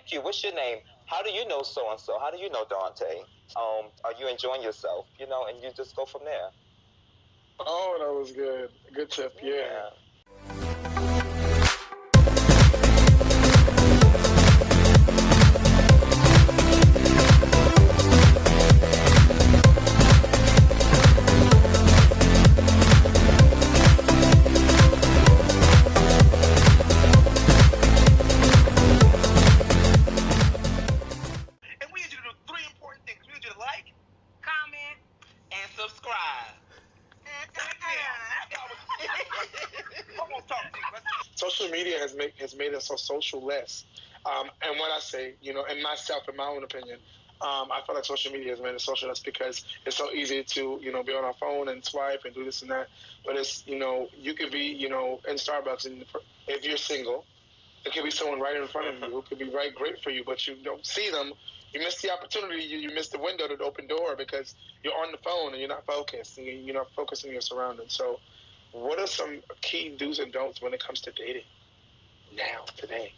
thank you. What's your name? How do you know so and so? How do you know Dante? Are you enjoying yourself? And you just go from there. Oh, that was good. Good tip. Yeah. Yeah. And we need you to do three important things. We need you to like, comment, and subscribe. Come on, talk to you. Social media has made us so social less. And when I say, in myself, in my own opinion, I feel like social media has made us social less because it's so easy to, be on our phone and swipe and do this and that. But it's, you could be, in Starbucks, and if you're single, there could be someone right in front of you who could be great for you, but you don't see them. You miss the opportunity. You miss the window to the open door because you're on the phone and you're not focused. And you're not focusing your surroundings. So what are some key do's and don'ts when it comes to dating now, today?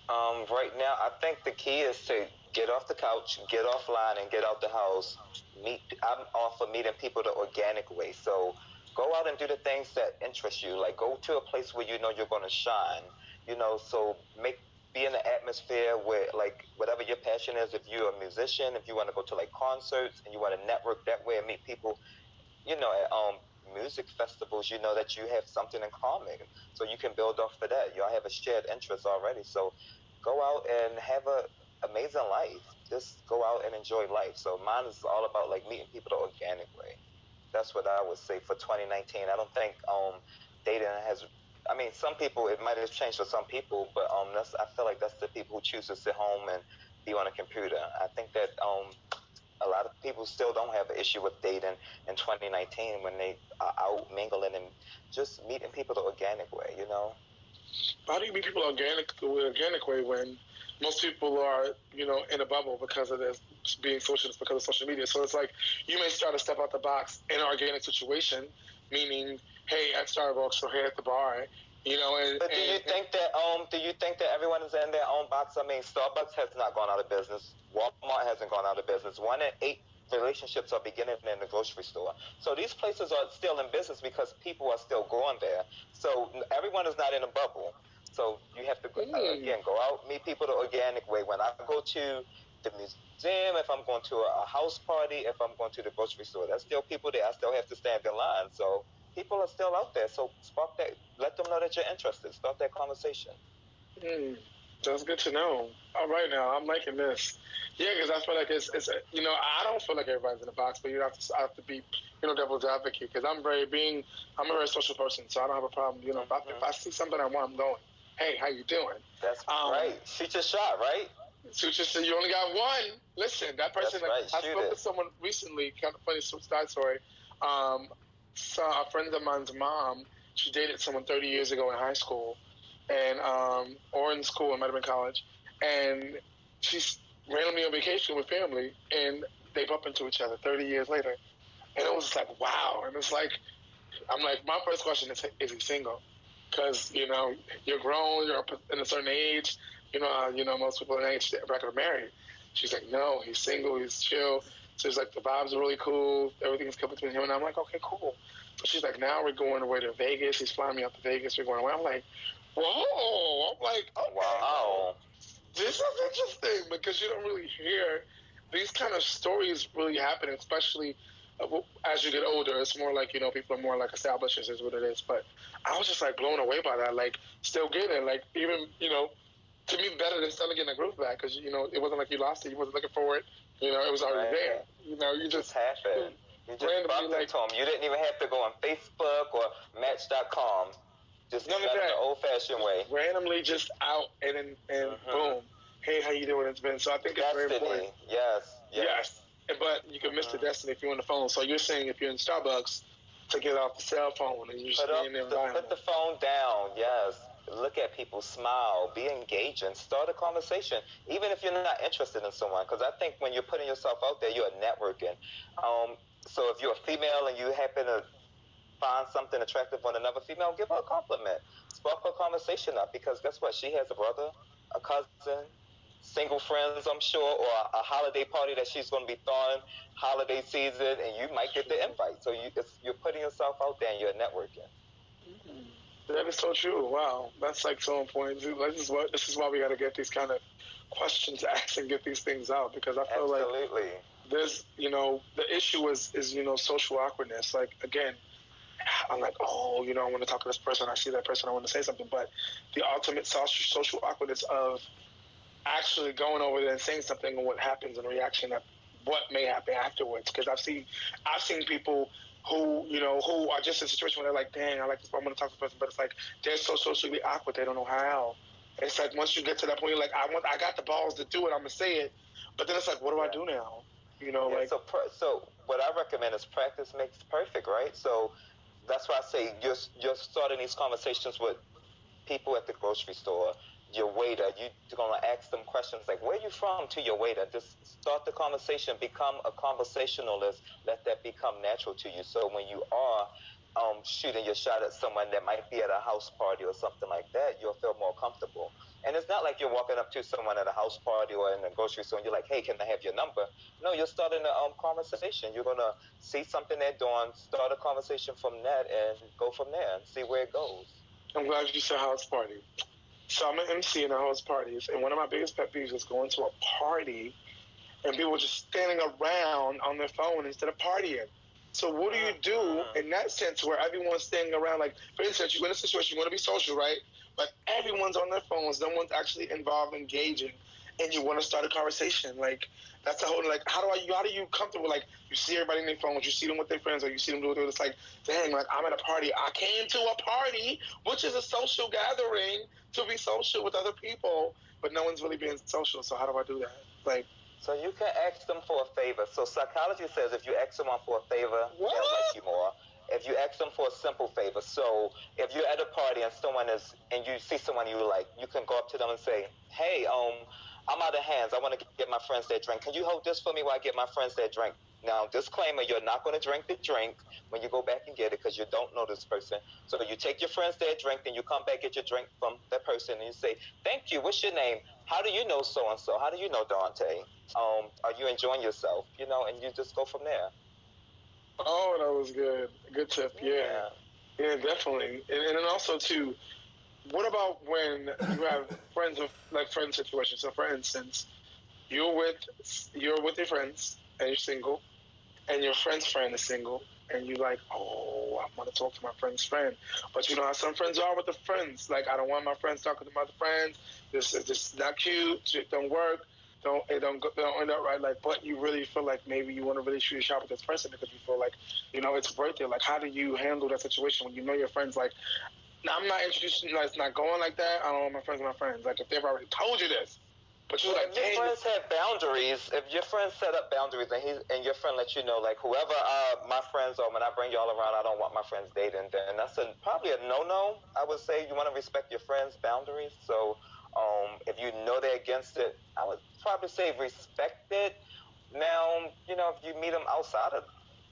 Right now, I think the key is to get off the couch, get offline, and get out the house. I'm all for meeting people the organic way. So go out and do the things that interest you. Like go to a place where you know you're going to shine. So be in an atmosphere where like whatever your passion is. If you're a musician, if you want to go to like concerts and you want to network that way and meet people, at music festivals, that you have something in common, so you can build off of that. Y'all have a shared interest already, so go out and have a amazing life. Just go out and enjoy life. So mine is all about like meeting people the organic way. That's what I would say for 2019. I don't think dating has. I mean, some people it might have changed for some people, but I feel like that's the people who choose to sit home and be on a computer. I think that a lot of people still don't have an issue with dating in 2019 when they are out mingling and just meeting people the organic way. How do you meet people the organic way when most people are, in a bubble because of this being socialist, because of social media? So it's like you may start to step out the box in an organic situation, meaning, hey, at Starbucks or hey, at the bar, But do you think that everyone is in their own box? I mean, Starbucks has not gone out of business. Walmart hasn't gone out of business. 1 in 8 relationships are beginning in the grocery store. So these places are still in business because people are still going there. So everyone is not in a bubble. So you have to again go out, meet people the organic way. When I go to the museum, if I'm going to a house party, if I'm going to the grocery store, there's still people there. I still have to stand in line. So people are still out there. So spark that. Let them know that you're interested. Start that conversation. That's good to know. All right, now I'm liking this. Yeah, because I feel like it's I don't feel like everybody's in a box, but I have to be devil's advocate because I'm a very social person, so I don't have a problem. If I see something I want, I'm going. Hey, how you doing? That's right. Shoot your shot, right? Shoot your shot. You only got one. Listen, that person. Right. I spoke with someone recently. Kind of funny side story. So a friend of mine's mom, she dated someone 30 years ago in high school, and or in school, it might have been college, and she's randomly on vacation with family, and they bump into each other 30 years later, and it was just like wow, and it's like I'm like my first question is he single? Because you're grown, you're up in a certain age, most people in age record are married. She's like, no, he's single, he's chill. So it's like the vibes are really cool, everything's good between him, and I'm like, okay, cool. So she's like, now we're going away to Vegas. He's flying me out to Vegas. We're going away. I'm like, whoa. I'm like, okay, wow. This is interesting because you don't really hear these kind of stories really happening, especially as you get older. It's more like, people are more like established is what it is. But I was just like blown away by that. Like still getting like even, to me better than still getting a groove back because, it wasn't like you lost it. You wasn't looking for it. It was already there. You just happened. You just bumped into him. You didn't even have to go on Facebook or Match.com. Just none of that. The old-fashioned way. Randomly just out and boom. Hey, how you doing? It's been so. I think it's very important. Yes. But you can miss the destiny if you're on the phone. So you're saying if you're in Starbucks to get off the cell phone and you're just in the environment. Put the phone down. Yes. Look at people, smile, be engaging, start a conversation, even if you're not interested in someone. Because I think when you're putting yourself out there, you're networking. So if you're a female and you happen to find something attractive on another female, give her a compliment. Spark her conversation up because guess what? She has a brother, a cousin, single friends, I'm sure, or a holiday party that she's going to be throwing holiday season, and you might get the invite. So you're putting yourself out there and you're networking. That is so true. Wow, that's like so important. This is why we got to get these kind of questions asked and get these things out, because I feel Absolutely. like there's, the issue is social awkwardness. Like, again, I'm like, oh, I want to talk to this person. I see that person. I want to say something. But the ultimate social awkwardness of actually going over there and saying something, and what happens in reaction, of what may happen afterwards. Because I've seen people who who are just in a situation where they're like, dang, I like this, I'm going to talk to this person, but it's like they're so socially awkward, they don't know how. It's like once you get to that point, you're like, I got the balls to do it, I'm gonna say it, but then it's like, what do I do now? So what I recommend is practice makes perfect, right? So that's why I say you're starting these conversations with people at the grocery store, your waiter. You're gonna ask them questions like, "Where are you from?" to your waiter. Just start the conversation. Become a conversationalist. Let that become natural to you. So when you are shooting your shot at someone that might be at a house party or something like that, you'll feel more comfortable. And it's not like you're walking up to someone at a house party or in a grocery store and you're like, "Hey, can I have your number?" No, you're starting a conversation. You're gonna see something they're doing, start a conversation from that, and go from there and see where it goes. I'm glad you said house party. So I'm an MC in the house parties, and one of my biggest pet peeves is going to a party and people just standing around on their phone instead of partying. So what do you do in that sense where everyone's standing around? Like, for instance, you're in a situation, you want to be social, right? But everyone's on their phones, no one's actually involved, engaging, and you want to start a conversation. Like, that's the whole, like, how do you comfortable? Like, you see everybody in their phones, you see them with their friends, or you see them do it. It's like, dang, like, I'm at a party. I came to a party, which is a social gathering to be social with other people, but no one's really being social. So how do I do that? Like, so you can ask them for a favor. So psychology says if you ask someone for a favor, they'll like you more. If you ask them for a simple favor, so if you're at a party and and you see someone you like, you can go up to them and say, "Hey, I'm out of hands. I want to get my friends their drink. Can you hold this for me while I get my friends their drink?" Now, disclaimer, you're not going to drink the drink when you go back and get it because you don't know this person. So you take your friends their drink, then you come back, get your drink from that person, and you say, "Thank you. What's your name? How do you know so-and-so? How do you know Dante? Are you enjoying yourself?" And you just go from there. Oh, that was good. Good tip. Yeah, definitely. And then also too, what about when you have friend situations? So, for instance, you're with your friends and you're single, and your friend's friend is single, and you're like, oh, I want to talk to my friend's friend, but you know how some friends are with the friends. Like, I don't want my friends talking to my other friends. This is not cute. It don't work. Don't end up right. Like, but you really feel like maybe you want to really shoot a shot with this person because you feel like, it's worth it. Like, how do you handle that situation when you know your friends like, I'm not introducing, like, it's not going like that. I don't want my friends with my friends. Like, if they've already told you this, but you're like, if your friends have boundaries, if your friends set up boundaries and your friend lets you know, like, whoever my friends are, when I bring y'all around, I don't want my friends dating, then that's probably a no-no. I would say you want to respect your friends' boundaries. So if you know they're against it, I would probably say respect it. Now, if you meet them outside of,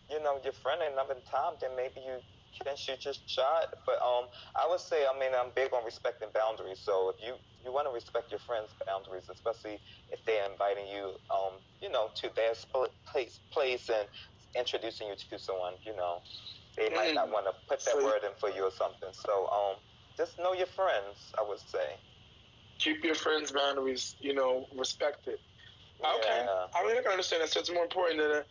your friend and another time, then maybe you can shoot your shot. But I would say, I'm big on respecting boundaries. So if you want to respect your friends' boundaries, especially if they're inviting you, to their place and introducing you to someone, they might not want to put that word in for you or something. So just know your friends, I would say. Keep your friends' boundaries, respect it. Okay. Yeah. I mean, I can understand that. So it's more important that,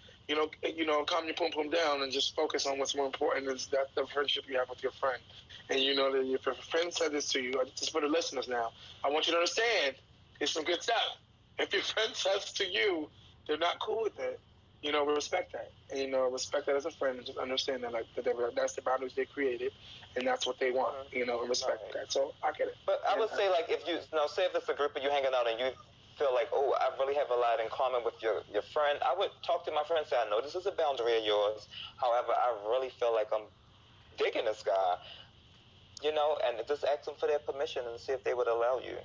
calm your pum down and just focus on what's more important is that the friendship you have with your friend. And you know that if your friend said this to you, just for the listeners now, I want you to understand, it's some good stuff. If your friend says to you, they're not cool with it, respect that. And, respect that as a friend and just understand that, like, that's the boundaries they created and that's what they want, and respect that. So I get it. But I would say, like, if say if it's a group of you hanging out and you feel like, oh, I really have a lot in common with your friend, I would talk to my friend and say, I know this is a boundary of yours. However, I really feel like I'm digging this guy, and just ask them for their permission and see if they would allow you.